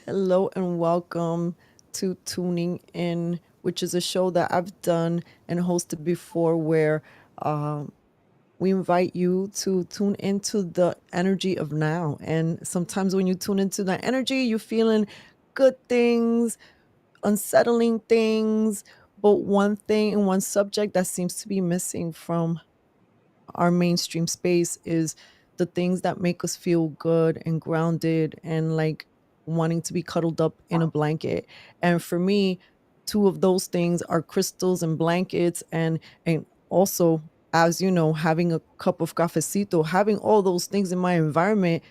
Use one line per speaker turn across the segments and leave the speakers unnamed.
Hello and welcome to Tuning In, which is a show that I've done and hosted before where um, we invite you to tune into the energy of now. And sometimes when you tune into that energy, you're feeling good things, unsettling things. But one thing and one subject that seems to be missing from our mainstream space is the things that make us feel good and grounded and like wanting to be cuddled up in a blanket. And for me, two of those things are crystals and blankets and also, as you know, having a cup of cafecito, having all those things in my environment,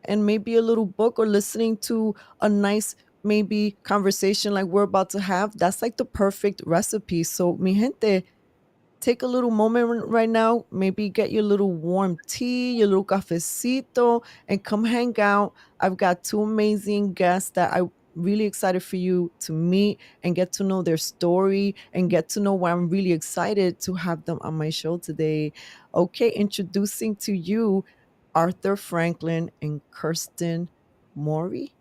and maybe a little book or listening to a nice maybe conversation like we're about to have. That's like the perfect recipe. So mi gente, take a little moment right now, maybe get your little warm tea, your little cafecito, and come hang out. I've got two amazing guests that I'm really excited for you to meet and get to know their story and get to know why I'm really excited to have them on my show today. Okay, introducing to you Arthur Franklin and Kirsten Maury.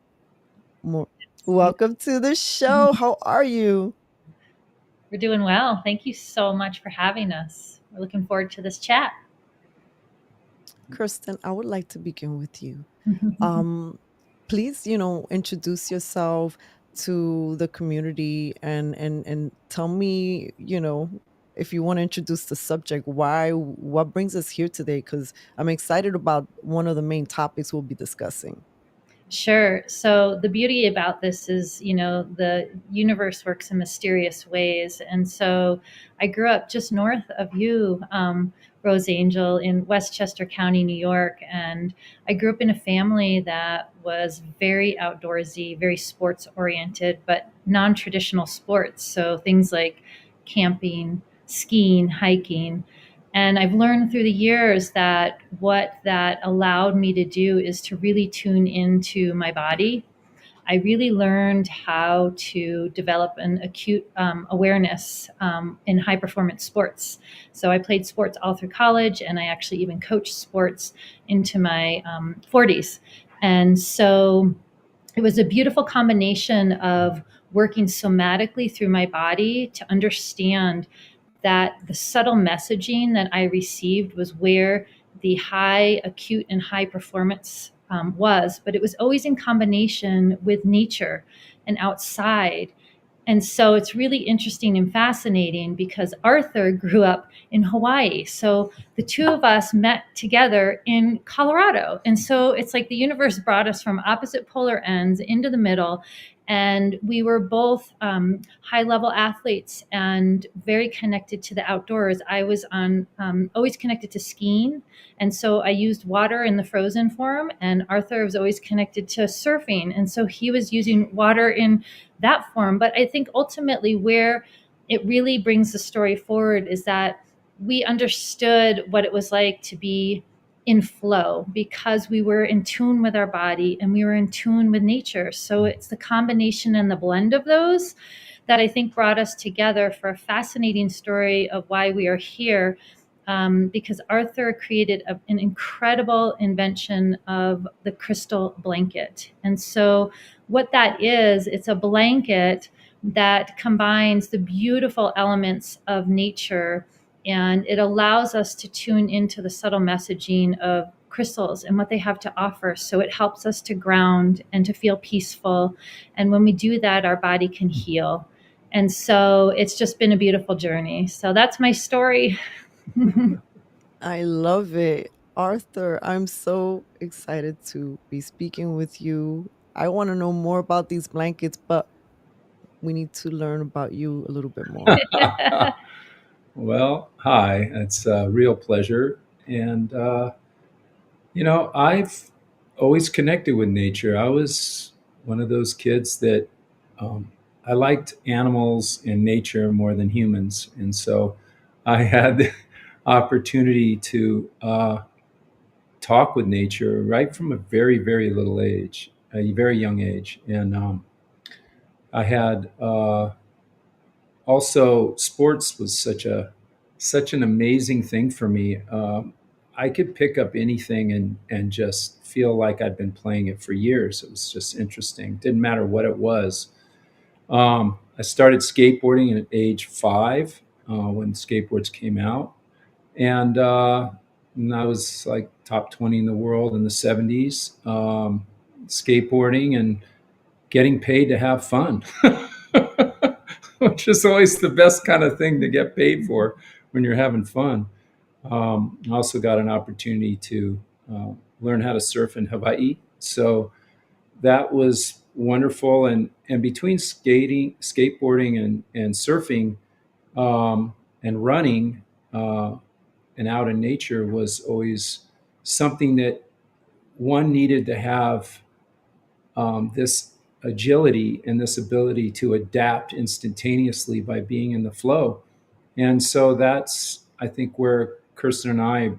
Mo- Welcome to the show. How are you?
We're doing well. Thank you so much for having us. We're looking forward to this chat.
Kirsten, I would like to begin with you. Um, Please, introduce yourself to the community and tell me, if you want to introduce the subject, what brings us here today? Because I'm excited about one of the main topics we'll be discussing.
Sure. So, the beauty about this is, the universe works in mysterious ways. And so, I grew up just north of you, Rose Angel, in Westchester County, New York. And I grew up in a family that was very outdoorsy, very sports oriented, but non traditional sports. So, things like camping, skiing, hiking. And I've learned through the years that what that allowed me to do is to really tune into my body. I really learned how to develop an acute awareness in high performance sports. So I played sports all through college, and I actually even coached sports into my 40s. And so it was a beautiful combination of working somatically through my body to understand that the subtle messaging that I received was where the high acute and high performance was, but it was always in combination with nature and outside. And so it's really interesting and fascinating because Arthur grew up in Hawaii. So the two of us met together in Colorado. And so it's like the universe brought us from opposite polar ends into the middle. And we were both high level athletes and very connected to the outdoors. I was on always connected to skiing. And so I used water in the frozen form. And Arthur was always connected to surfing. And so he was using water in that form. But I think ultimately where it really brings the story forward is that we understood what it was like to be in flow because we were in tune with our body and we were in tune with nature. So it's the combination and the blend of those that I think brought us together for a fascinating story of why we are here. Because Arthur created an incredible invention of the crystal blanket. And so, what that is, it's a blanket that combines the beautiful elements of nature, and it allows us to tune into the subtle messaging of crystals and what they have to offer. So it helps us to ground and to feel peaceful. And when we do that, our body can heal. And so it's just been a beautiful journey. So that's my story.
I love it. Arthur, I'm so excited to be speaking with you. I want to know more about these blankets, but we need to learn about you a little bit more.
Well, hi, it's a real pleasure. And, I've always connected with nature. I was one of those kids that I liked animals and nature more than humans. And so I had the opportunity to talk with nature right from a very, very little age, a very young age. And I had also sports was such an amazing thing for me. I could pick up anything and just feel like I'd been playing it for years. It was just interesting. Didn't matter what it was. I started skateboarding at age 5 when skateboards came out, and I was like top 20 in the world in the 70s, skateboarding and getting paid to have fun, which is always the best kind of thing to get paid for when you're having fun. I also got an opportunity to learn how to surf in Hawaii. So that was wonderful. And between skating, skateboarding, and surfing, and running, and out in nature was always something that one needed to have, this agility and this ability to adapt instantaneously by being in the flow. And so that's, I think, where Kirsten and I,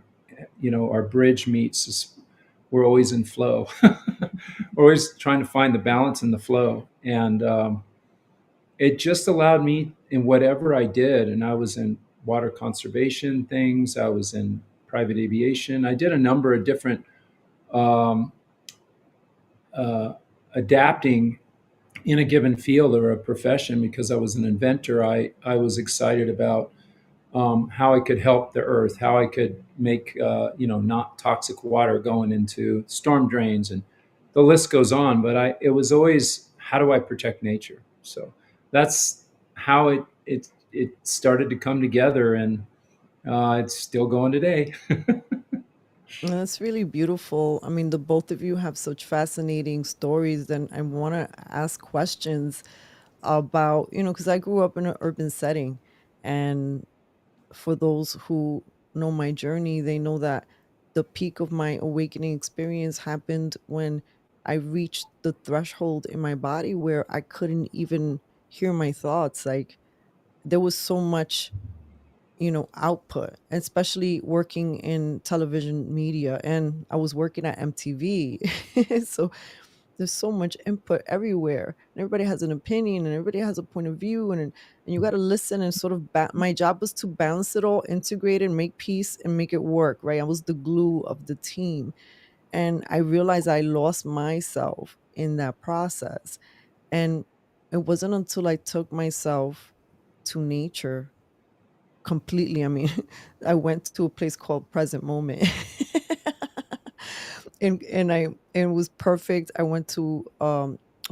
our bridge meets is we're always in flow. We're always trying to find the balance in the flow. And it just allowed me in whatever I did. And I was in water conservation things, I was in private aviation. I did a number of different um, uh, adapting in a given field or a profession because I was an inventor. I was excited about how I could help the earth, how I could make not toxic water going into storm drains, and the list goes on. But it was always, how do I protect nature? So that's how it started to come together, and it's still going today.
That's really beautiful. I mean, the both of you have such fascinating stories, and I want to ask questions about, because I grew up in an urban setting. And for those who know my journey, they know that the peak of my awakening experience happened when I reached the threshold in my body where I couldn't even hear my thoughts. Like, there was so much, output, especially working in television media. And I was working at MTV. So there's so much input everywhere, and everybody has an opinion, and everybody has a point of view, and you got to listen and sort of my job was to balance it all, integrate it, make peace, and make it work, right? I was the glue of the team. And I realized I lost myself in that process. And it wasn't until I took myself to nature completely. I mean, I went to a place called Present Moment. And it was perfect. I went to a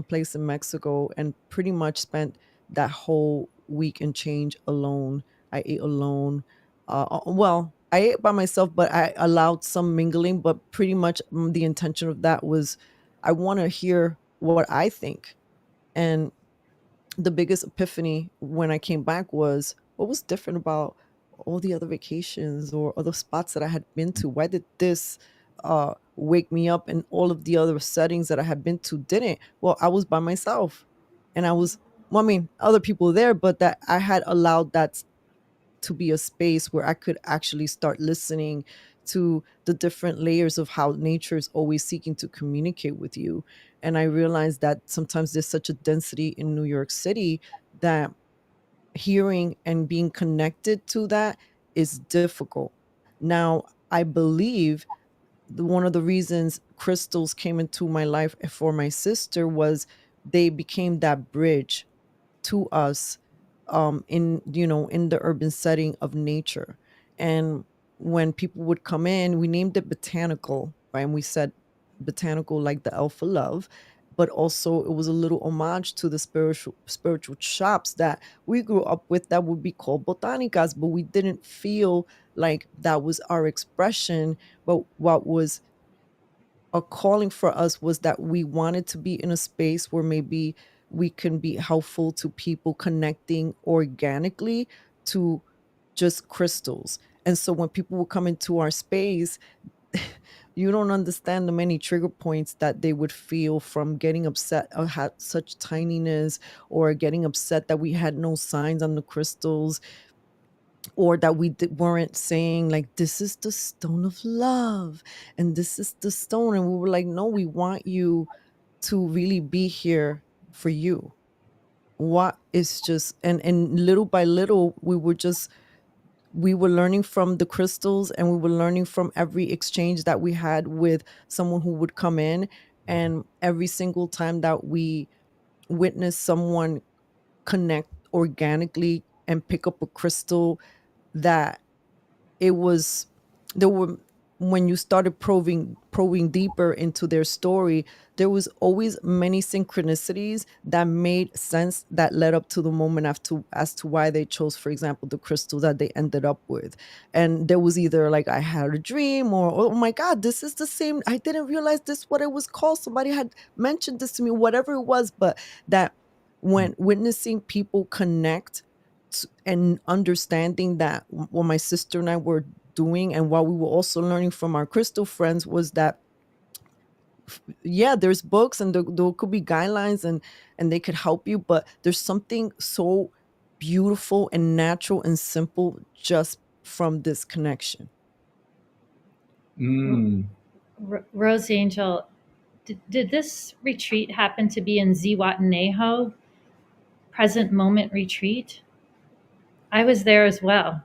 place in Mexico and pretty much spent that whole week and change alone. I ate alone. Well, I ate by myself, but I allowed some mingling. But pretty much the intention of that was, I want to hear what I think. And the biggest epiphany when I came back was, what was different about all the other vacations or other spots that I had been to? Why did this wake me up, and all of the other settings that I had been to didn't? Well, I was by myself, and well, I mean, other people there, but that I had allowed that to be a space where I could actually start listening to the different layers of how nature is always seeking to communicate with you. And I realized that sometimes there's such a density in New York City that hearing and being connected to that is difficult. Now, I believe one of the reasons crystals came into my life for my sister was they became that bridge to us, in the urban setting of nature. And when people would come in, we named it botanical, right? And we said botanical like the alpha love, but also it was a little homage to the spiritual shops that we grew up with that would be called botanicas, but we didn't feel like that was our expression. But what was a calling for us was that we wanted to be in a space where maybe we can be helpful to people, connecting organically to just crystals. And so when people would come into our space, you don't understand the many trigger points that they would feel from getting upset or had such tininess, or getting upset that we had no signs on the crystals, or that we weren't saying like, this is the stone of love and this is the stone. And we were like, no, we want you to really be here for you. What is just, and little by little we were just we were learning from the crystals, and we were learning from every exchange that we had with someone who would come in. And every single time that we witnessed someone connect organically and pick up a crystal, that it was there were when you started probing deeper into their story, there was always many synchronicities that made sense, that led up to the moment as to why they chose, for example, the crystal that they ended up with. And there was either like, I had a dream, or, oh my god, this is the same, I didn't realize this what it was called, somebody had mentioned this to me, whatever it was. But that when witnessing people connect and understanding that what my sister and I were doing, and what we were also learning from our crystal friends, was that yeah, there's books, and there could be guidelines, and they could help you, but there's something so beautiful and natural and simple just from this connection.
Rose Angel, did this retreat happen to be in Zihuatanejo, present moment retreat? I was there as well.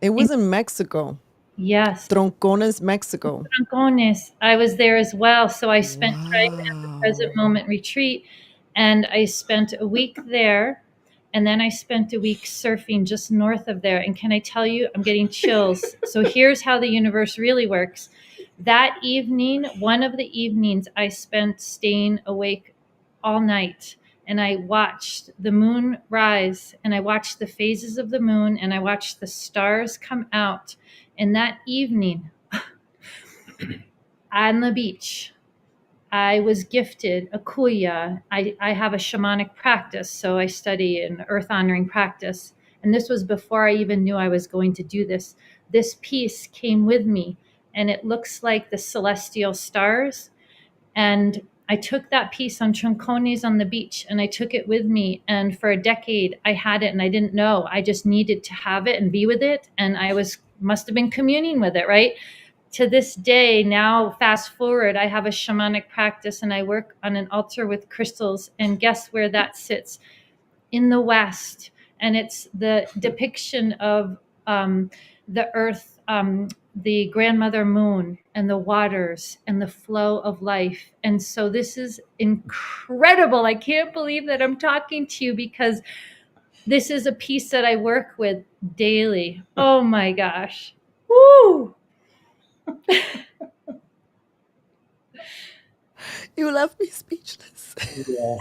It was in Mexico.
Yes.
Troncones, Mexico.
Troncones. I was there as well. So I spent time at the present moment retreat, and I spent a week there, and then I spent a week surfing just north of there. And can I tell you, I'm getting chills. So here's how the universe really works. That evening, one of the evenings, I spent staying awake all night, and I watched the moon rise, and I watched the phases of the moon, and I watched the stars come out. And that evening, on the beach, I was gifted a kuya. I have a shamanic practice, so I study an earth honoring practice. And this was before I even knew I was going to do this. This piece came with me, and it looks like the celestial stars. And I took that piece on Troncones on the beach, and I took it with me. And for a decade, I had it, and I didn't know. I just needed to have it and be with it. And I must have been communing with it, right? To this day, now fast forward, I have a shamanic practice, and I work on an altar with crystals. And guess where that sits? In the West. And it's the depiction of the earth, the grandmother moon, and the waters, and the flow of life. And so this is incredible. I can't believe that I'm talking to you, because this is a piece that I work with daily. Oh my gosh. Woo!
You left me speechless.
Yeah.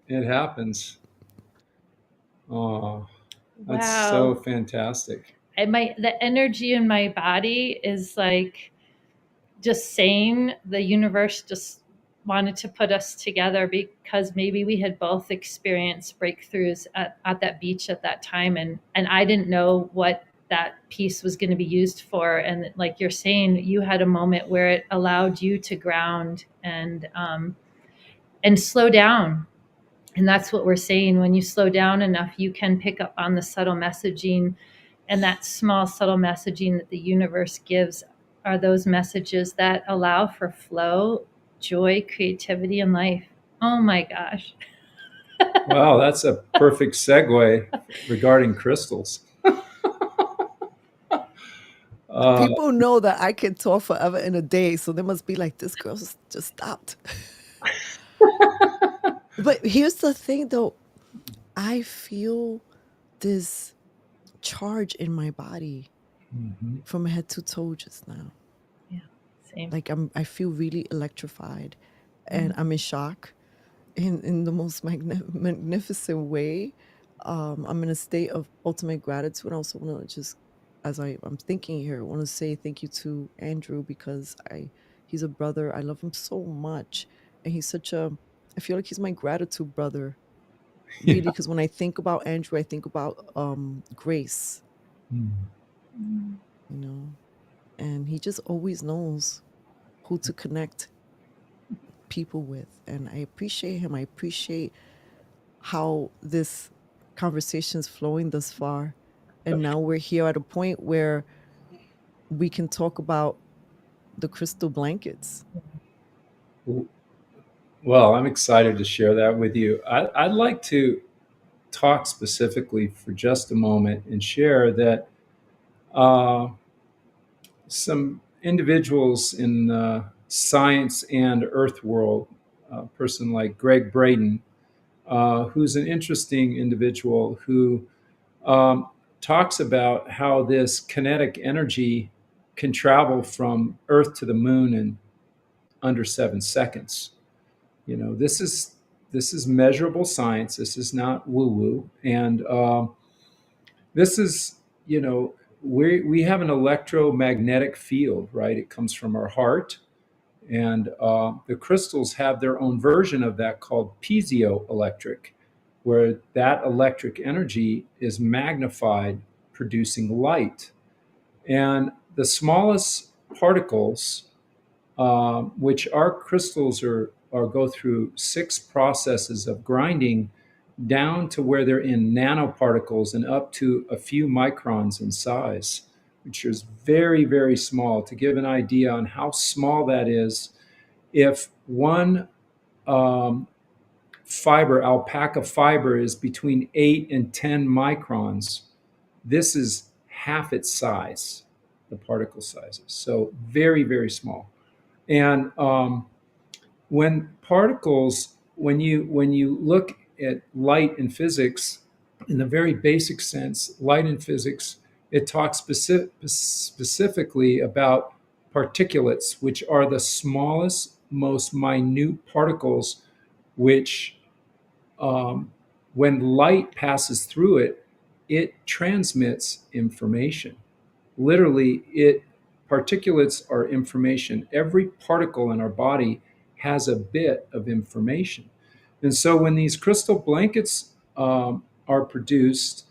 It happens. Oh, that's so fantastic.
And the energy in my body is like just saying the universe just wanted to put us together, because maybe we had both experienced breakthroughs at that beach at that time, and I didn't know what that piece was going to be used for. And like you're saying, you had a moment where it allowed you to ground and slow down. And that's what we're saying. When you slow down enough, you can pick up on the subtle messaging. And that small, subtle messaging that the universe gives are those messages that allow for flow, joy, creativity, and life. Oh my gosh.
Wow, that's a perfect segue regarding crystals.
People know that I can talk forever in a day, so they must be like, this girl just stopped. But here's the thing, though. I feel this charge in my body from head to toe just now.
Yeah, same.
Like I feel really electrified, and I'm in shock in the most magnificent way. I'm in a state of ultimate gratitude. I also want to just, as I'm thinking here, I want to say thank you to Andrew, because he's a brother. I love him so much, and I feel like he's my gratitude brother. Really, because when I think about Andrew, I think about grace. You know, and he just always knows who to connect people with, and I appreciate him. I appreciate how this conversation is flowing thus far, and now we're here at a point where we can talk about the crystal blankets.
Well, I'm excited to share that with you. I'd like to talk specifically for just a moment and share that uh, some individuals in science and earth world, a person like Greg Braden, who's an interesting individual who um, talks about how this kinetic energy can travel from Earth to the moon in under 7 seconds. This is measurable science. This is not woo woo, and this is you know we have an electromagnetic field, right? It comes from our heart, and the crystals have their own version of that called piezoelectric, where that electric energy is magnified, producing light. And the smallest particles, which our crystals are go through 6 processes of grinding down to where they're in nanoparticles and up to a few microns in size, which is very, very small. To give an idea on how small that is, if one um, alpaca fiber, is between 8 and 10 microns, this is half its size, the particle sizes. So very, very small. And when you look at light in physics, in the very basic sense, light in physics, it talks specifically about particulates, which are the smallest, most minute particles, which, um, when light passes through it, it transmits information. Literally, it particulates are information. Every particle in our body has a bit of information. And so when these crystal blankets are produced,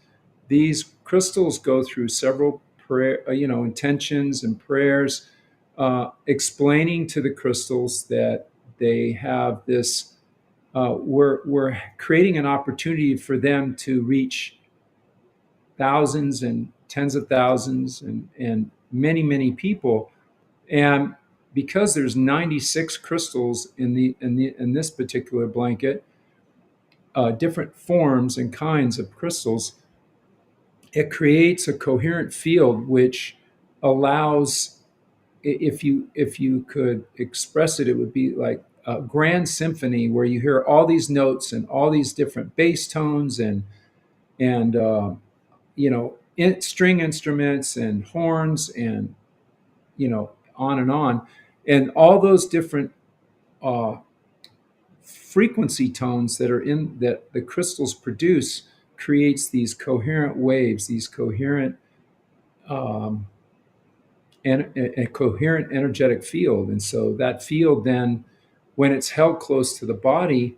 these crystals go through several intentions and prayers, explaining to the crystals that they have this. We're creating an opportunity for them to reach thousands and tens of thousands and many, many people. And because there's 96 crystals in this particular blanket, different forms and kinds of crystals, it creates a coherent field which allows, if you could express it, it would be like a grand symphony where you hear all these notes and all these different bass tones and string instruments and horns and on and on, and all those different uh, frequency tones that the crystals produce creates these coherent waves, these coherent um, and a coherent energetic field. And so that field then, when it's held close to the body,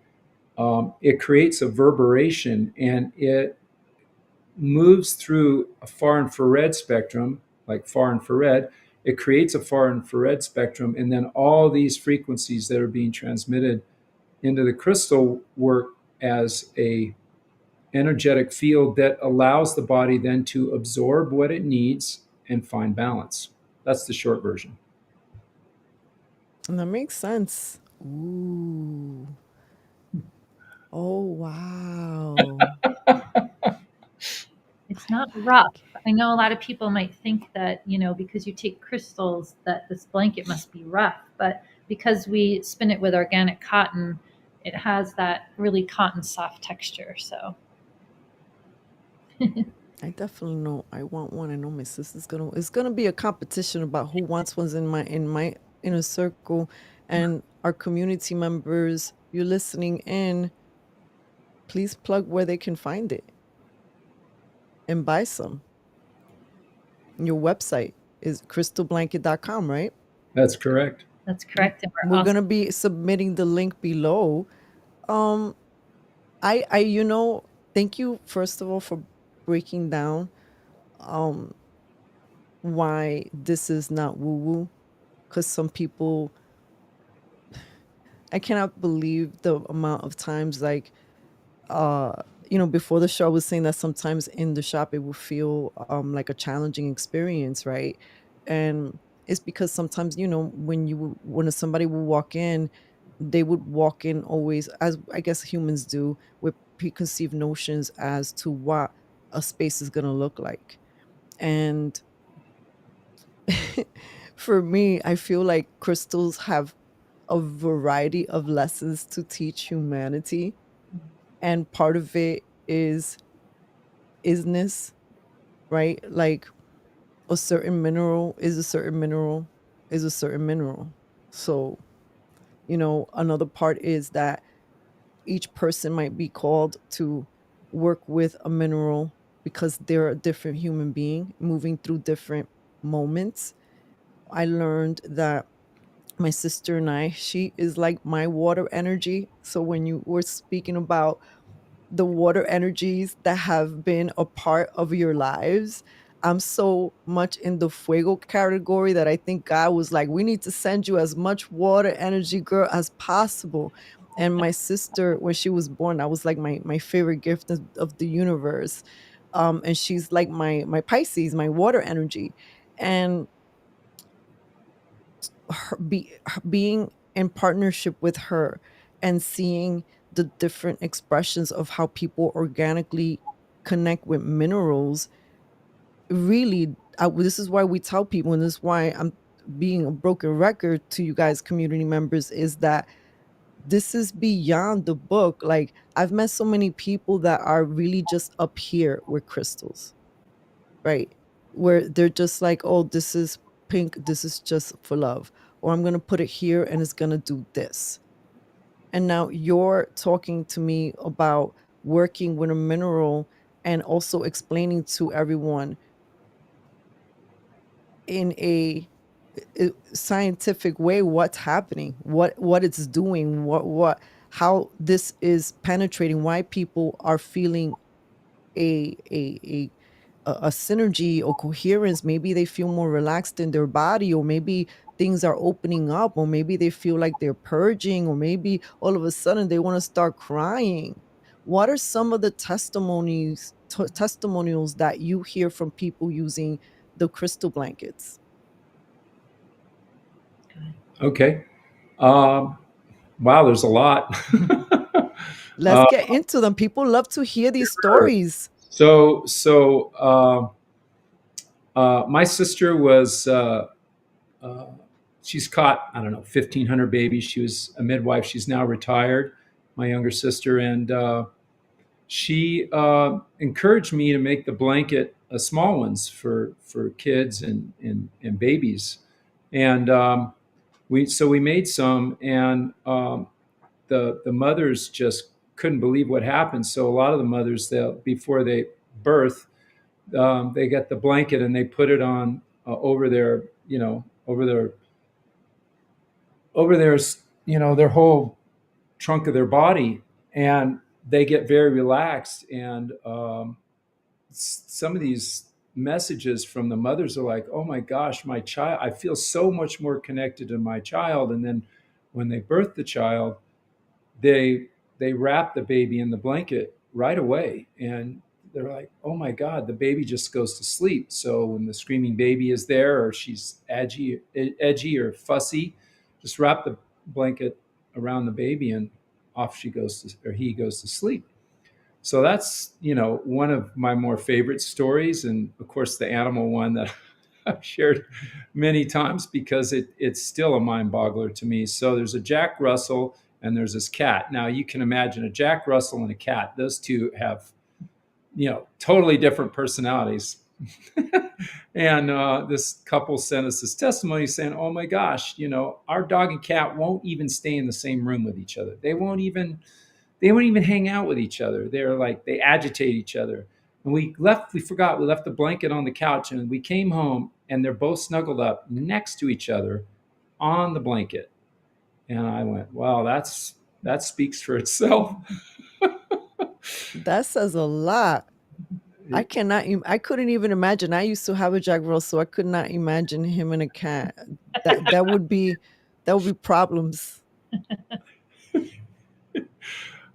it creates a reverberation, and it moves through a far infrared spectrum, like far infrared. It creates a far infrared spectrum, and then all these frequencies that are being transmitted into the crystal work as a energetic field that allows the body then to absorb what it needs and find balance. That's the short version.
And that makes sense. Ooh. Oh, wow.
It's not rough. I know a lot of people might think that, because you take crystals, that this blanket must be rough, but because we spin it with organic cotton, it has that really cotton soft texture. So
I definitely know I want one. I know my sister's it's gonna be a competition about who wants ones in my inner circle, and our community members. You're listening in. Please plug where they can find it and buy some. Your website is crystalblanket.com, right?
That's correct.
that's correct. And
We're
also,
gonna be submitting the link below. Um, I thank you first of all for breaking down um why this is not woo woo, because some people, I cannot believe the amount of times, like, uh before the show I was saying that sometimes in the shop it will feel like a challenging experience, right? And it's because sometimes, when somebody will walk in, they would walk in always, as I guess humans do, with preconceived notions as to what a space is going to look like. And for me, I feel like crystals have a variety of lessons to teach humanity. And part of it is isness, right? Like a certain mineral is a certain mineral is a certain mineral. So, another part is that each person might be called to work with a mineral because they're a different human being moving through different moments. I learned that my sister and I, she is like my water energy. So when you were speaking about the water energies that have been a part of your lives, I'm so much in the fuego category that I think God was like, we need to send you as much water energy, girl, as possible. And my sister, when she was born, I was like my favorite gift of the universe. And she's like my Pisces, my water energy. And being in partnership with her and seeing the different expressions of how people organically connect with minerals, really, this is why we tell people, and this is why I'm being a broken record to you guys, community members, is that this is beyond the book. Like, I've met so many people that are really just up here with crystals, right? Where they're just like, oh, this is pink, this is just for love, or I'm going to put it here and it's going to do this. And now you're talking to me about working with a mineral and also explaining to everyone in a scientific way what's happening, what it's doing, what how this is penetrating, why people are feeling a a a a synergy or coherence. Maybe they feel more relaxed in their body, or maybe things are opening up, or maybe they feel like they're purging, or maybe all of a sudden they want to start crying. What are some of the testimonials that you hear from people using the crystal blankets?
Okay. Um, wow, there's a lot.
Let's get into them. People love to hear these
Sure.
stories.
My sister was, uh, she's caught, I don't know, 1,500 babies. She was a midwife. She's now retired, my younger sister. And she encouraged me to make the blanket small ones for kids and babies. And we made some, and the mothers just couldn't believe what happened. So a lot of the mothers, before they birth, they get the blanket and they put it on over their, over their, their whole trunk of their body, and they get very relaxed. And some of these messages from the mothers are like, "Oh my gosh, my child! I feel so much more connected to my child." And then when they birth the child, they they wrap the baby in the blanket right away, and they're like, oh my god, the baby just goes to sleep. So when the screaming baby is there, or she's edgy or fussy, just wrap the blanket around the baby and off she goes to, or he goes to sleep. So that's, one of my more favorite stories, and of course the animal one that I've shared many times, because it's still a mind boggler to me. So there's a Jack Russell and there's this cat. Now you can imagine a Jack Russell and a cat. Those two have, totally different personalities. And this couple sent us this testimony saying, "Oh my gosh, our dog and cat won't even stay in the same room with each other. They won't even hang out with each other. They're like, they agitate each other." And we forgot, we left the blanket on the couch, and we came home and they're both snuggled up next to each other on the blanket. And I went, wow, that speaks for itself.
That says a lot. I couldn't even imagine. I used to have a Jack Russell. I could not imagine him and a cat. That would be problems.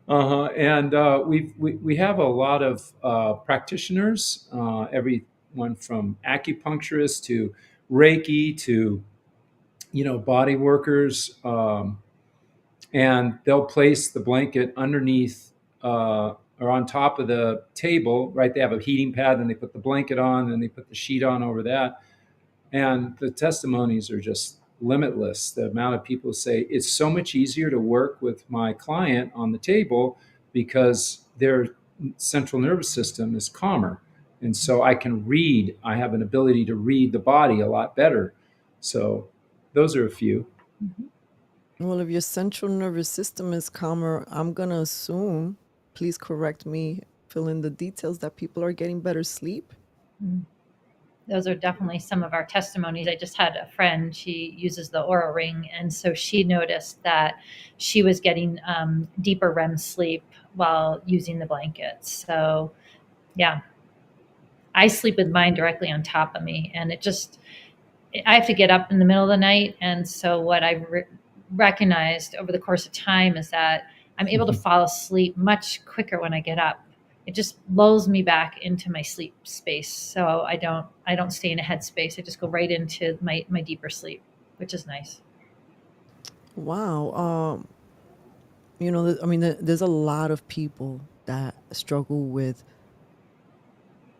And we have a lot of practitioners, everyone from acupuncturists to Reiki to, body workers. and they'll place the blanket underneath or on top of the table, right? They have a heating pad, then they put the blanket on, then they put the sheet on over that. And the testimonies are just limitless. The amount of people say it's so much easier to work with my client on the table because their central nervous system is calmer. And so I can read, I have an ability to read the body a lot better. So those are a few.
Well, if your central nervous system is calmer, I'm going to assume, please correct me, fill in the details, that people are getting better sleep.
Those are definitely some of our testimonies. I just had a friend, she uses the Aura Ring, and so she noticed that she was getting deeper REM sleep while using the blankets. So, yeah, I sleep with mine directly on top of me, and I have to get up in the middle of the night. And so, what I recognized over the course of time is that I'm able to fall asleep much quicker when I get up. It just lulls me back into my sleep space. So I don't stay in a head space. I just go right into my deeper sleep, which is nice.
Wow. I mean, there's a lot of people that struggle with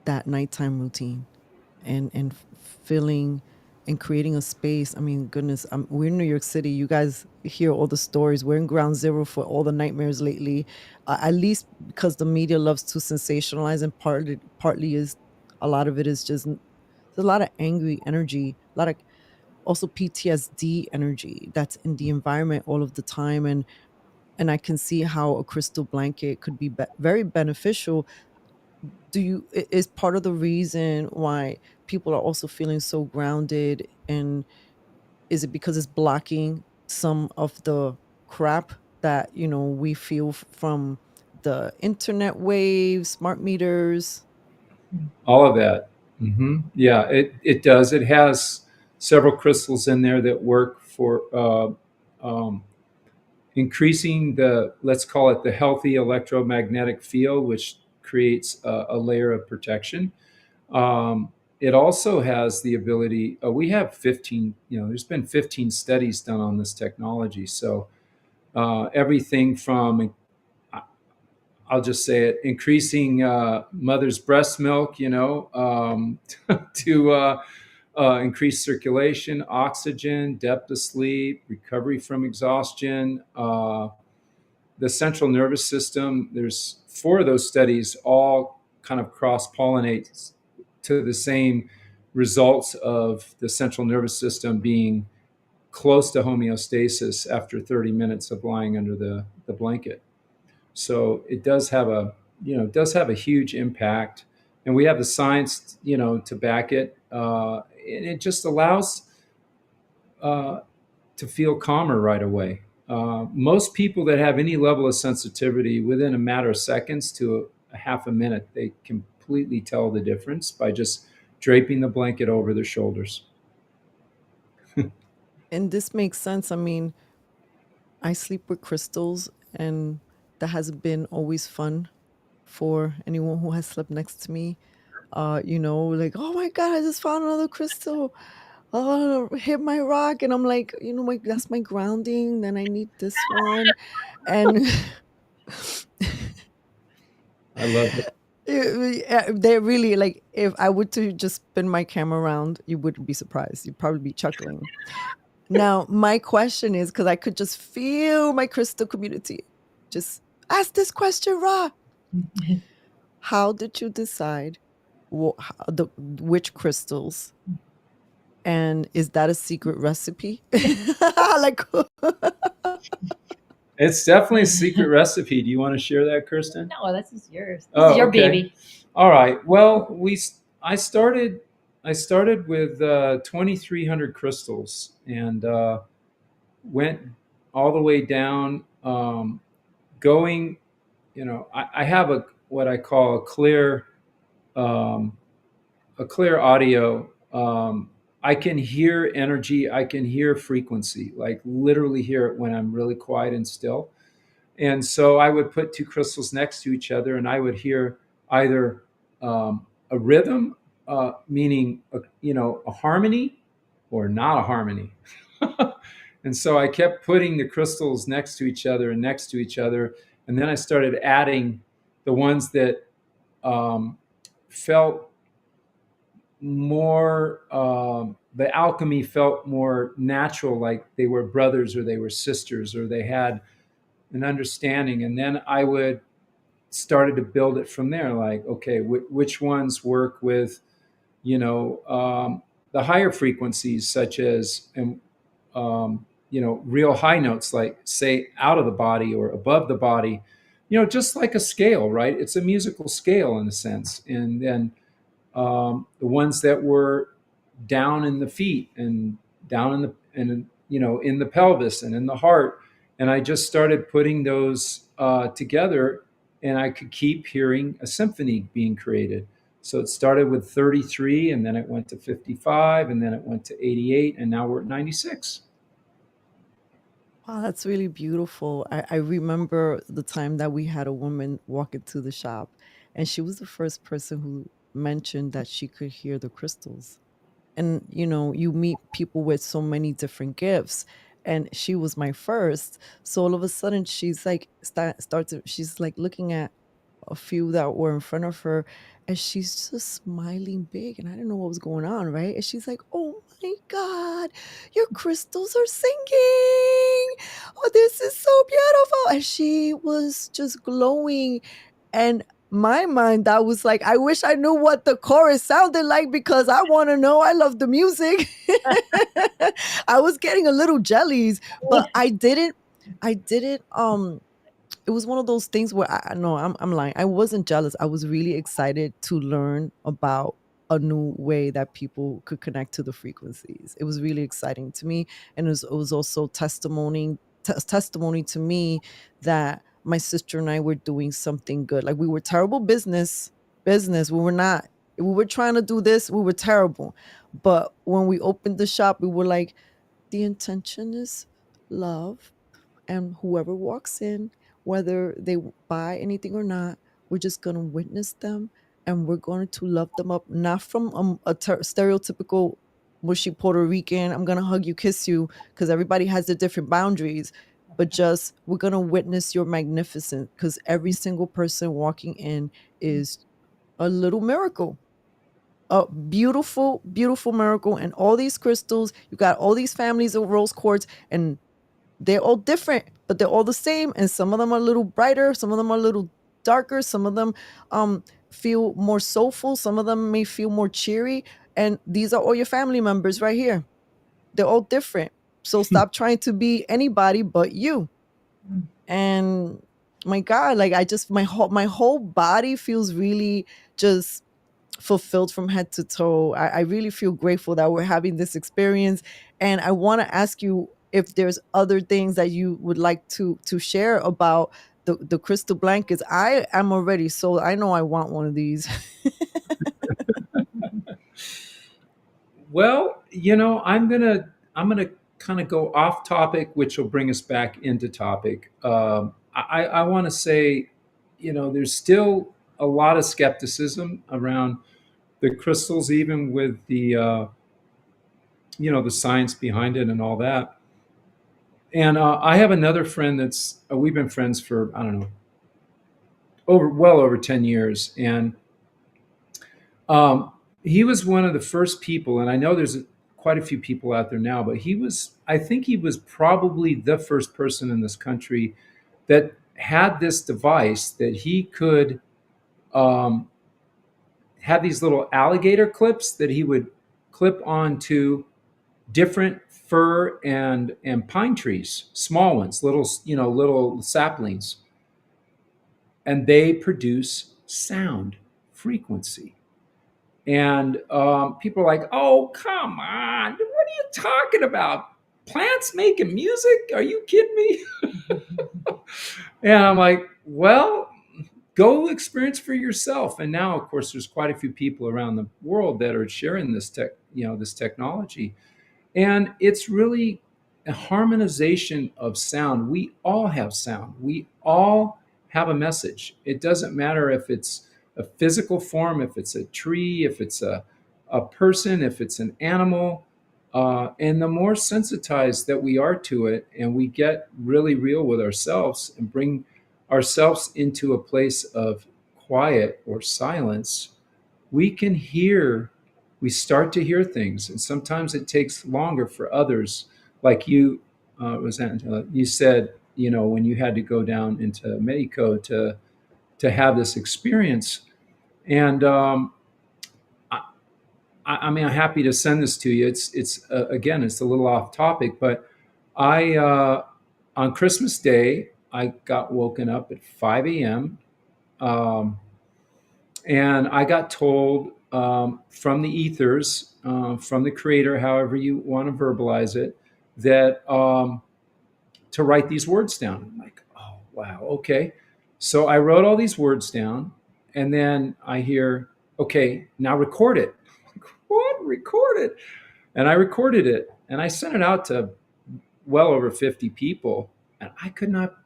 that nighttime routine and filling and creating a space. I mean, goodness, we're in New York City. You guys hear all the stories. We're in ground zero for all the nightmares lately, at least because the media loves to sensationalize, and partly is a lot of it is just there's a lot of angry energy, a lot of also PTSD energy that's in the environment all of the time, and I can see how a crystal blanket could be very beneficial. Is part of the reason why people are also feeling so grounded, and is it because it's blocking some of the crap that we feel from the internet waves, smart meters?
All of that. Yeah, it does. It has several crystals in there that work for increasing the, let's call it the healthy electromagnetic field, which creates a layer of protection. It also has the ability, we have 15, there's been 15 studies done on this technology. So everything from, I'll just say it, increasing mother's breast milk, to increase circulation, oxygen, depth of sleep, recovery from exhaustion, the central nervous system. There's 4 of those studies, all kind of cross-pollinate to the same results of the central nervous system being close to homeostasis after 30 minutes of lying under the blanket. So it does have a huge impact, and we have the science, to back it. And it just allows to feel calmer right away. Most people that have any level of sensitivity, within a matter of seconds to a half a minute, they completely tell the difference by just draping the blanket over their shoulders.
And this makes sense. I mean, I sleep with crystals, and that has been always fun for anyone who has slept next to me. Like, oh my God, I just found another crystal. Oh, hit my rock. And I'm like, that's my grounding. Then I need this one. And
I love it.
they're really like, if I were to just spin my camera around, you wouldn't be surprised. You'd probably be chuckling. Now, my question is, because I could just feel my crystal community, just ask this question, Ra. How did you decide which crystals? And is that a secret recipe? Like,
It's definitely a secret recipe. Do you want to share that, Kirsten?
No, this is yours. This
Oh,
is your
okay.
baby.
All right. Well, I started with 2,300 crystals, and went all the way down. Going, I have what I call a clear audio. I can hear energy. I can hear frequency, like literally hear it when I'm really quiet and still. And so I would put 2 crystals next to each other, and I would hear either a rhythm, meaning a harmony, or not a harmony. And so I kept putting the crystals next to each other and next to each other. And then I started adding the ones that felt more, the alchemy felt more natural, like they were brothers or they were sisters or they had an understanding. And then I would started to build it from there. Like, okay, which ones work with, the higher frequencies, such as, real high notes, like say out of the body or above the body, just like a scale, right? It's a musical scale in a sense. And then the ones that were down in the feet and down in the in the pelvis and in the heart, and I just started putting those together, and I could keep hearing a symphony being created. So it started with 33, and then it went to 55, and then it went to 88, and now we're at 96.
Wow, that's really beautiful. I remember the time that we had a woman walk into the shop, and she was the first person who mentioned that she could hear the crystals. And you meet people with so many different gifts, and she was my first. So all of a sudden she's like she's like looking at a few that were in front of her, and she's just smiling big, and I didn't know what was going on, right? And she's like, oh my god, your crystals are singing, oh, this is so beautiful. And she was just glowing. And my mind, that was like, I wish I knew what the chorus sounded like, because I want to know. I love the music. I was getting a little jellies, but I didn't it was one of those things where I no, I'm lying. I wasn't jealous. I was really excited to learn about a new way that people could connect to the frequencies. It was really exciting to me, and it was also testimony to me that my sister and I were doing something good. Like, we were terrible business. We were not. We were trying to do this. We were terrible, but when we opened the shop, we were like, the intention is love, and whoever walks in, whether they buy anything or not, we're just going to witness them, and we're going to love them up, not from stereotypical mushy Puerto Rican, I'm going to hug you, kiss you, because everybody has their different boundaries, but just, we're going to witness your magnificence, because every single person walking in is a little miracle. A beautiful, beautiful miracle. And all these crystals, you got all these families of rose quartz, and they're all different, but they're all the same. And some of them are a little brighter, some of them are a little darker, some of them feel more soulful, some of them may feel more cheery. And these are all your family members right here. They're all different. So stop trying to be anybody but you. And my God, like, my whole body feels really just fulfilled from head to toe. I really feel grateful that we're having this experience. And I want to ask you if there's other things that you would like to share about the crystal blankets. I am already sold. I know I want one of these.
Well, I'm gonna kind of go off topic, which will bring us back into topic. I want to say, there's still a lot of skepticism around the crystals, even with the science behind it and all that. And I have another friend that's we've been friends for, I don't know, well over 10 years, and um, he was one of the first people, and I know there's quite a few people out there now, but I think he was probably the first person in this country that had this device that he could um, have these little alligator clips that he would clip onto different fir and pine trees, small ones, little saplings, and they produce sound frequency. And people are like, "Oh, come on! What are you talking about? Plants making music? Are you kidding me?" And I'm like, "Well, go experience for yourself." And now, of course, there's quite a few people around the world that are sharing this technology, and it's really a harmonization of sound. We all have sound. We all have a message. It doesn't matter if it's a physical form, if it's a tree, if it's a person, if it's an animal. And the more sensitized that we are to it, and we get really real with ourselves and bring ourselves into a place of quiet or silence, we can hear, we start to hear things. And sometimes it takes longer for others. Like you, Rosangela, you said, you know, when you had to go down into Mexico to have this experience. And I mean, I'm happy to send this to you. It's again, it's a little off topic, but I on Christmas Day I got woken up at 5 a.m. Um, and I got told from the ethers, from the Creator, however you want to verbalize it, that to write these words down. I'm like, oh wow, okay. So I wrote all these words down, and then I hear, okay, now record it. What? Record it? And I recorded it, and I sent it out to well over 50 people, and I could not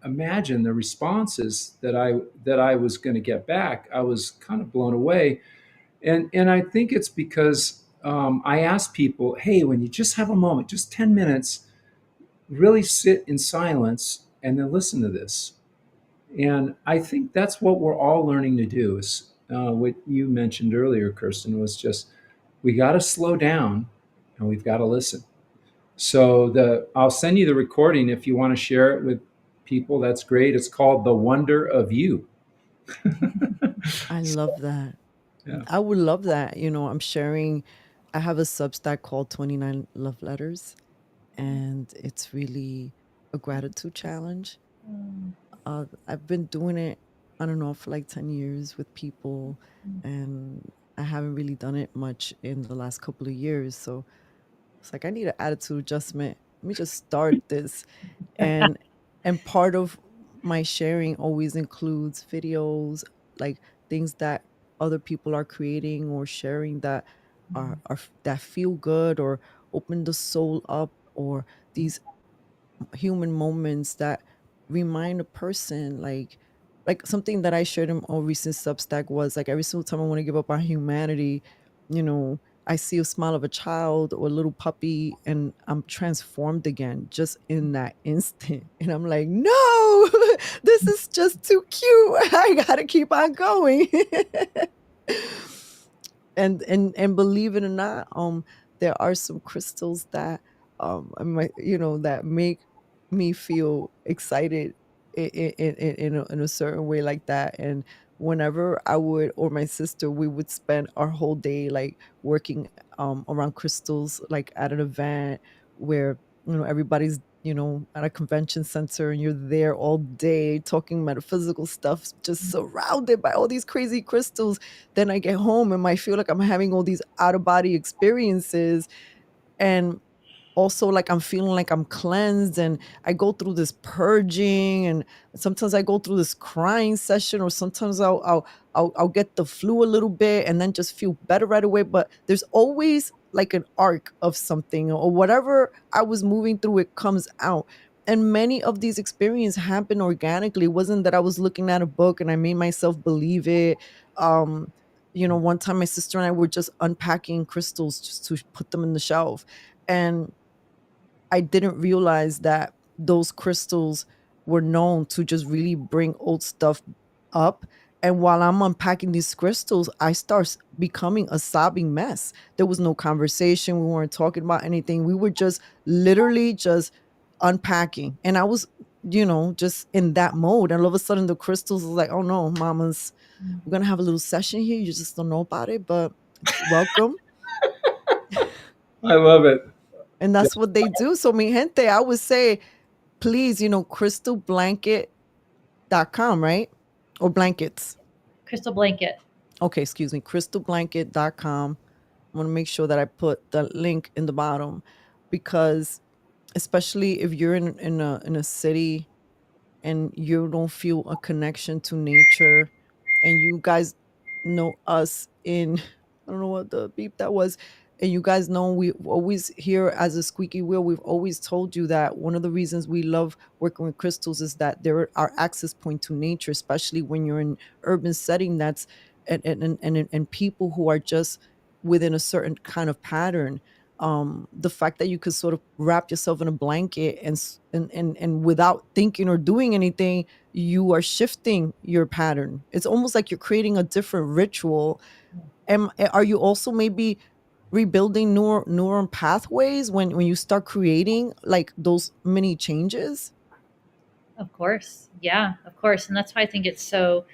imagine the responses that I was going to get back. I was kind of blown away, and I think it's because I asked people, hey, when you just have a moment, just 10 minutes, really sit in silence and then listen to this. And I think that's what we're all learning to do. Is what you mentioned earlier, Kirsten, was just we got to slow down and we've got to listen. So I'll send you the recording if you want to share it with people. That's great. It's called "The Wonder of You."
I love that.
Yeah.
I would love that. I'm sharing, I have a Substack called 29 Love Letters, and it's really a gratitude challenge. I've been doing it, I don't know, for like 10 years with people, and I haven't really done it much in the last couple of years. So it's like, I need an attitude adjustment. Let me just start this. And part of my sharing always includes videos, like things that other people are creating or sharing that are that feel good or open the soul up, or these human moments that remind a person, like something that I shared in a recent Substack was like, every single time I want to give up on humanity, you know, I see a smile of a child or a little puppy and I'm transformed again just in that instant. And I'm like, no, this is just too cute. I gotta keep on going. And believe it or not, there are some crystals that that make me feel excited in a certain way like that. And whenever I would, or my sister, we would spend our whole day like working around crystals, like at an event where everybody's at a convention center, and you're there all day talking metaphysical stuff, just surrounded by all these crazy crystals. Then I get home and I feel like I'm having all these out of body experiences, and also like I'm feeling like I'm cleansed, and I go through this purging, and sometimes I go through this crying session, or sometimes I'll get the flu a little bit and then just feel better right away. But there's always like an arc of something, or whatever I was moving through, it comes out. And many of these experiences happen organically. It wasn't that I was looking at a book and I made myself believe it. um One time my sister and I were just unpacking crystals just to put them in the shelf, and I didn't realize that those crystals were known to just really bring old stuff up. And while I'm unpacking these crystals, I start becoming a sobbing mess. There was no conversation. We weren't talking about anything. We were just literally just unpacking. And I was, just in that mode. And all of a sudden the crystals was like, oh no, mamas, we're going to have a little session here. You just don't know about it, but welcome.
I love it.
And that's what they do. So, mi gente, I would say, please, crystalblanket.com, right? Or blankets.
Crystal blanket.
Okay, excuse me, crystalblanket.com. I want to make sure that I put the link in the bottom, because especially if you're in a city and you don't feel a connection to nature, and you guys know us in I don't know what the beep that was, and you guys know we always here as a squeaky wheel, we've always told you that one of the reasons we love working with crystals is that they're our access point to nature, especially when you're in urban setting, that's and people who are just within a certain kind of pattern. the fact that you could sort of wrap yourself in a blanket and without thinking or doing anything, you are shifting your pattern. It's almost like you're creating a different ritual. Are you also maybe rebuilding neuron pathways when you start creating like those mini changes?
Of course. Yeah, of course. And that's why I think it's so,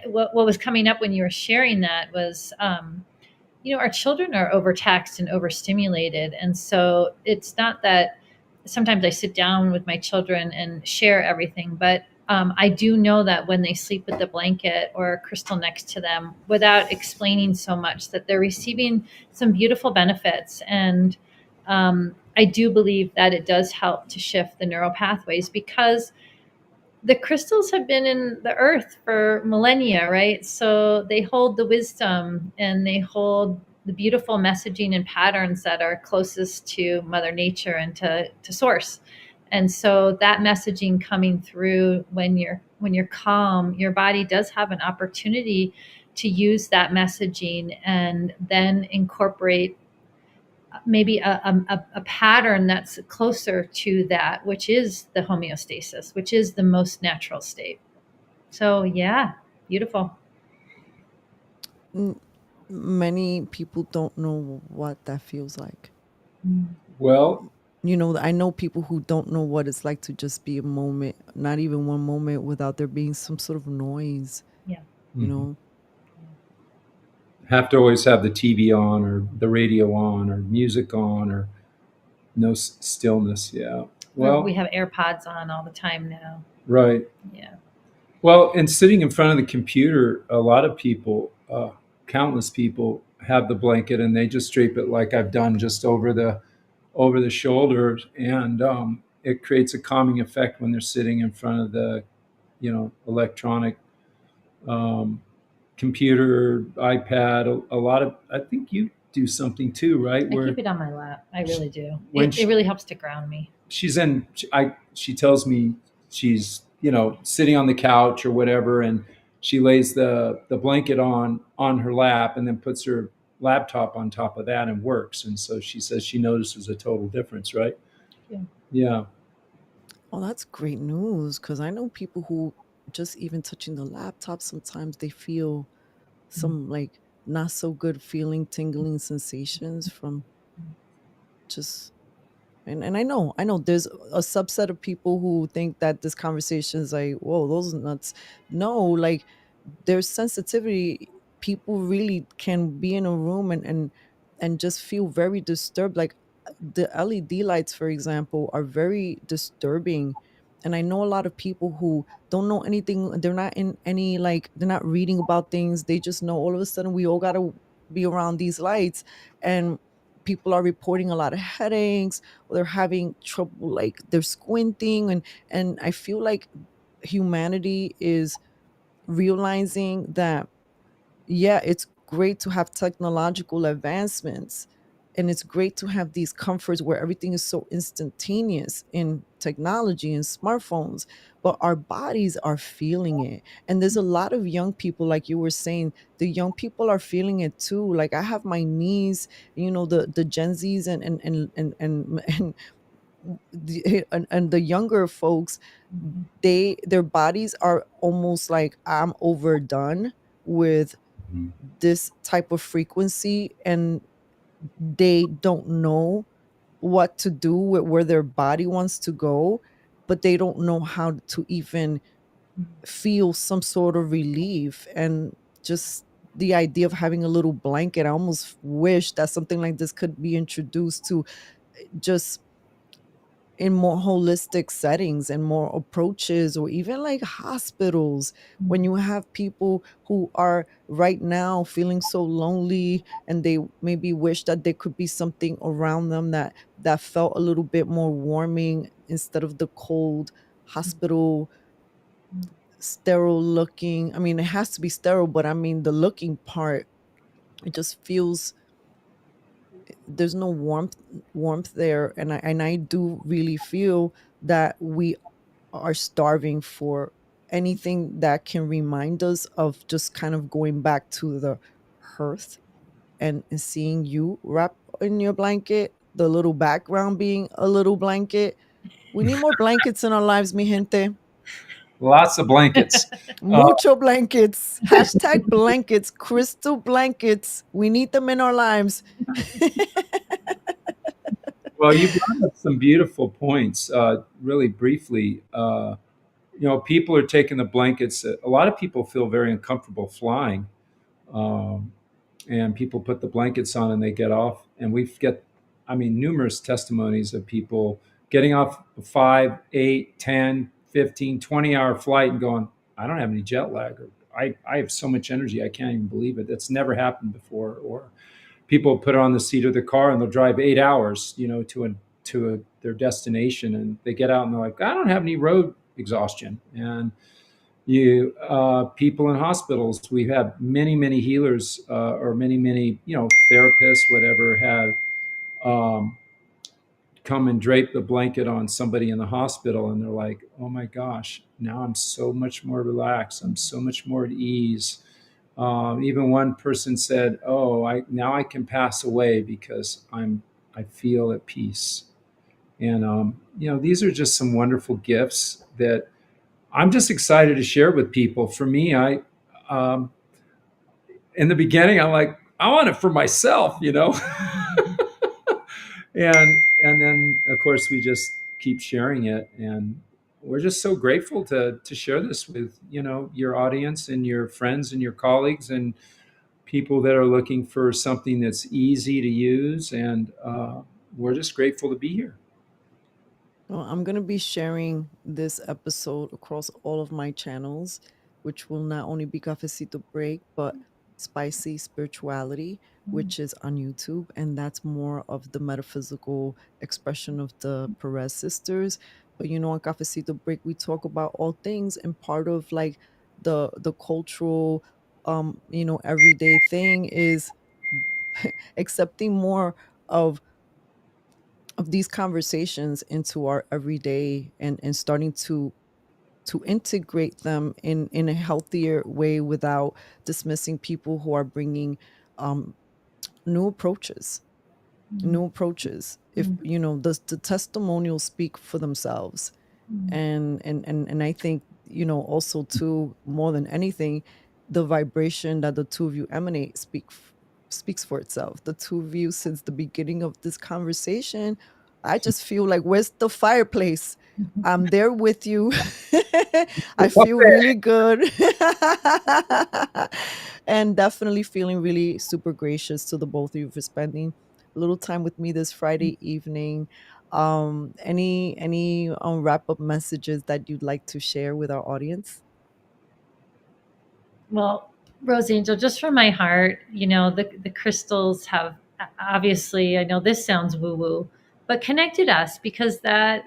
what was coming up when you were sharing that was, our children are overtaxed and overstimulated. And so it's not that sometimes I sit down with my children and share everything, but I do know that when they sleep with the blanket or a crystal next to them, without explaining so much, that they're receiving some beautiful benefits. And I do believe that it does help to shift the neural pathways, because the crystals have been in the earth for millennia, right? So they hold the wisdom and they hold the beautiful messaging and patterns that are closest to Mother Nature and to Source. And so that messaging coming through when you're calm, your body does have an opportunity to use that messaging and then incorporate maybe a pattern that's closer to that, which is the homeostasis, which is the most natural state. So, yeah, beautiful.
Many people don't know what that feels like.
Well,
I know people who don't know what it's like to just be a moment, not even one moment without there being some sort of noise,
Yeah.
you know.
have to always have the TV on or the radio on or music on or no stillness. Yeah.
We
Well,
have AirPods on all the time now.
right.
Yeah.
Well, and sitting in front of the computer, a lot of people, countless people, have the blanket and they just drape it like I've done, just over the shoulders, and it creates a calming effect when they're sitting in front of the electronic um, computer, iPad. A lot of, I think you do something too, right?
I keep
Where
it on my lap. I really do.
when
It really helps to ground me.
she's in, she tells me she's sitting on the couch or whatever, and she lays the blanket on her lap and then puts her laptop on top of that and works. And so she says she notices a total difference, right?
Yeah.
Yeah.
Oh, that's great news, because I know people who just even touching the laptop, sometimes they feel some like not so good feeling, tingling sensations from just. And I know there's a subset of people who think that this conversation is like, whoa, those are nuts. No, like there's sensitivity. People really can be in a room and just feel very disturbed. Like the LED lights, for example, are very disturbing. And I know a lot of people who don't know anything. They're not in any, like, they're not reading about things. They just know all of a sudden we all got to be around these lights. And people are reporting a lot of headaches, or they're having trouble, like they're squinting. And I feel like humanity is realizing that, yeah, it's great to have technological advancements, and it's great to have these comforts where everything is so instantaneous in technology and smartphones, but our bodies are feeling it. And there's a lot of young people, like you were saying, the young people are feeling it too. Like I have my niece, the Gen Zs and the younger folks, their bodies are almost like, I'm overdone with
Mhm.
this type of frequency, and they don't know what to do with where their body wants to go, but they don't know how to even feel some sort of relief. And just the idea of having a little blanket, I almost wish that something like this could be introduced to just in more holistic settings and more approaches, or even like hospitals, when you have people who are right now feeling so lonely, and they maybe wish that there could be something around them that felt a little bit more warming instead of the cold hospital, sterile looking. I mean, it has to be sterile, but I mean the looking part, it just feels there's no warmth there. And I do really feel that we are starving for anything that can remind us of just kind of going back to the hearth, and seeing you wrap in your blanket. the little background being a little blanket. We need more blankets in our lives, mi gente.
Lots of blankets. Uh,
Mucho blankets. Hashtag blankets, crystal blankets. We need them in our lives.
well, you brought up some beautiful points. Really briefly, people are taking the blankets. A lot of people feel very uncomfortable flying, um, and people put the blankets on and they get off. And I mean, numerous testimonies of people getting off a 5, 8, 10, 15, 20-hour flight and going, I don't have any jet lag, or I have so much energy, I can't even believe it. That's never happened before. Or people put it on the seat of the car and they'll drive 8 hours, their destination, and they get out and they're like, I don't have any road exhaustion. And people in hospitals, we've had many healers, or many therapists, whatever, have um, come and drape the blanket on somebody in the hospital, and they're like, oh my gosh, now I'm so much more relaxed, I'm so much more at ease. Even one person said, oh, now I can pass away because I feel at peace. And these are just some wonderful gifts that I'm just excited to share with people. For me, um, in the beginning, I'm like, I want it for myself, and then of course we just keep sharing it, and we're just so grateful to share this with your audience and your friends and your colleagues and people that are looking for something that's easy to use, and we're just grateful to be here.
Well, I'm going to be sharing this episode across all of my channels, which will not only be Cafecito Break, but Spicy Spirituality, which is on YouTube. And that's more of the metaphysical expression of the Perez sisters. But on Cafecito Break, we talk about all things, and part of like the cultural, everyday thing is accepting more of these conversations into our everyday, and starting to integrate them in a healthier way without dismissing people who are bringing um new approaches if the testimonials speak for themselves. And I think also too, more than anything, the vibration that the two of you emanate speaks for itself. The two of you, since the beginning of this conversation, I just feel like, where's the fireplace? I'm there with you. I feel really good. And definitely feeling really super gracious to the both of you for spending a little time with me this Friday evening. Any wrap up messages that you'd like to share with our audience?
Well, Rose Angel, just from my heart, the crystals have, obviously, I know this sounds woo woo, but connected us, because that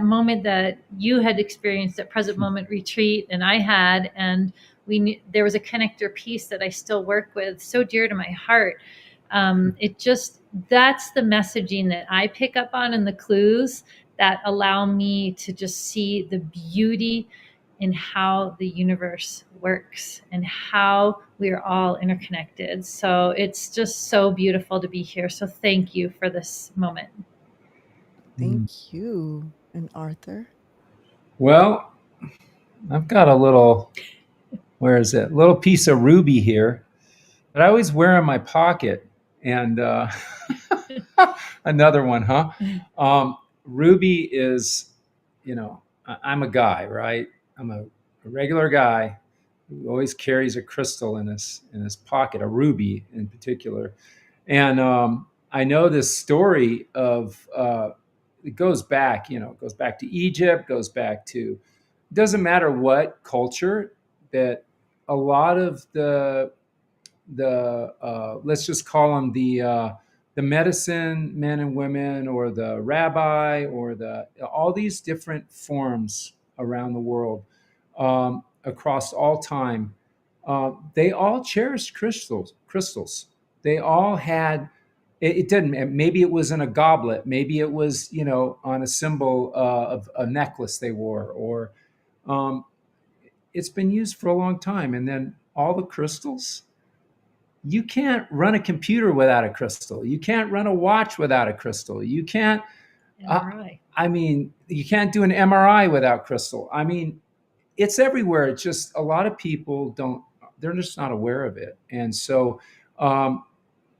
moment that you had experienced at Present Moment Retreat and I had, and we knew there was a connector piece that I still work with, so dear to my heart. That's the messaging that I pick up on, and the clues that allow me to just see the beauty in how the universe works and how we are all interconnected. So it's just so beautiful to be here. So thank you for this moment.
Thank you. And Arthur?
Well, I've got a little, where is it? Little piece of ruby here that I always wear in my pocket. And another one, huh? Ruby is, I'm a guy, right? I'm a regular guy who always carries a crystal in his pocket, a ruby in particular. And I know this story of it goes back, goes back to Egypt, goes back to, it doesn't matter what culture, that a lot of the let's just call them the medicine men and women, or the rabbi, or all these different forms around the world, across all time, they all cherished crystals. They all had, it didn't, maybe it was in a goblet, maybe it was on a symbol of a necklace they wore, or it's been used for a long time. And then all the crystals, you can't run a computer without a crystal. You can't run a watch without a crystal. You can't,
MRI.
I mean, you can't do an MRI without crystal. I mean, it's everywhere. It's just a lot of people don't, they're just not aware of it. And so,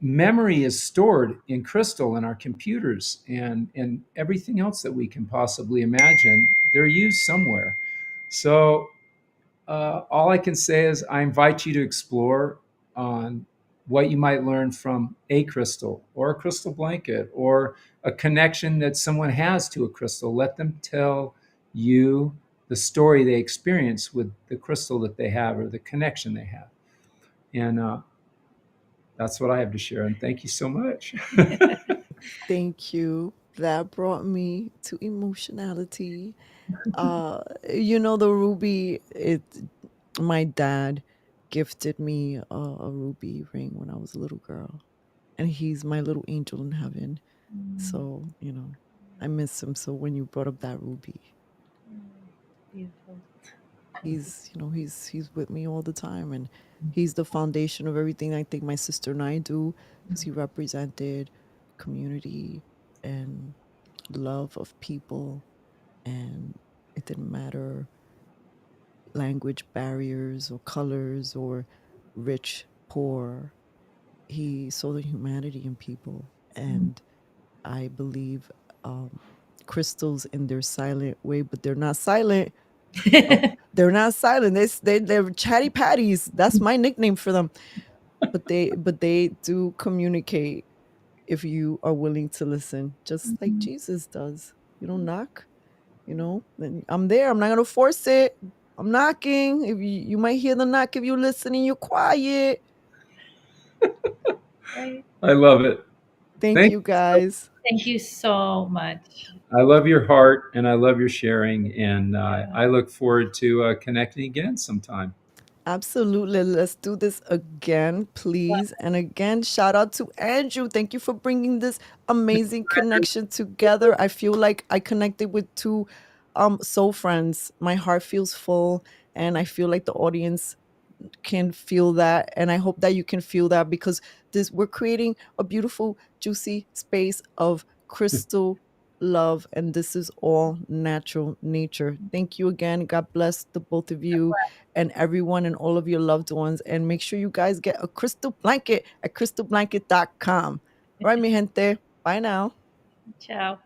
memory is stored in crystal in our computers and everything else that we can possibly imagine. They're used somewhere. So, all I can say is I invite you to explore on what you might learn from a crystal or a crystal blanket or a connection that someone has to a crystal. Let them tell you the story they experience with the crystal that they have or the connection they have. And that's what I have to share. And thank you so much.
Thank you. That brought me to emotionality. The ruby, my dad gifted me a ruby ring when I was a little girl, and he's my little angel in heaven. So, I miss him. So when you brought up that ruby,
Beautiful.
he's with me all the time, and he's the foundation of everything I think my sister and I do, because he represented community and love of people, and it didn't matter language barriers or colors or rich, poor. He saw the humanity in people, and I believe crystals in their silent way, but they're not silent. They're not silent. They're chatty patties. That's my nickname for them. But they do communicate if you are willing to listen, just like Jesus does. You don't knock, then I'm there. I'm not gonna force it. I'm knocking. If you might hear the knock if you listen and you're quiet.
Right.
I love it.
Thank you, guys.
Thank you so much.
I love your heart and I love your sharing. And
Yeah.
I look forward to connecting again sometime.
Absolutely. Let's do this again, please. And again, shout out to Andrew. Thank you for bringing this amazing connection together. I feel like I connected with two soul friends. My heart feels full, and I feel like the audience can feel that, and I hope that you can feel that, because we're creating a beautiful, juicy space of crystal love, and this is all natural nature. Thank you again. God bless the both of you and everyone and all of your loved ones, and make sure you guys get a crystal blanket at crystalblanket.com. All right, mi gente, bye now.
Ciao.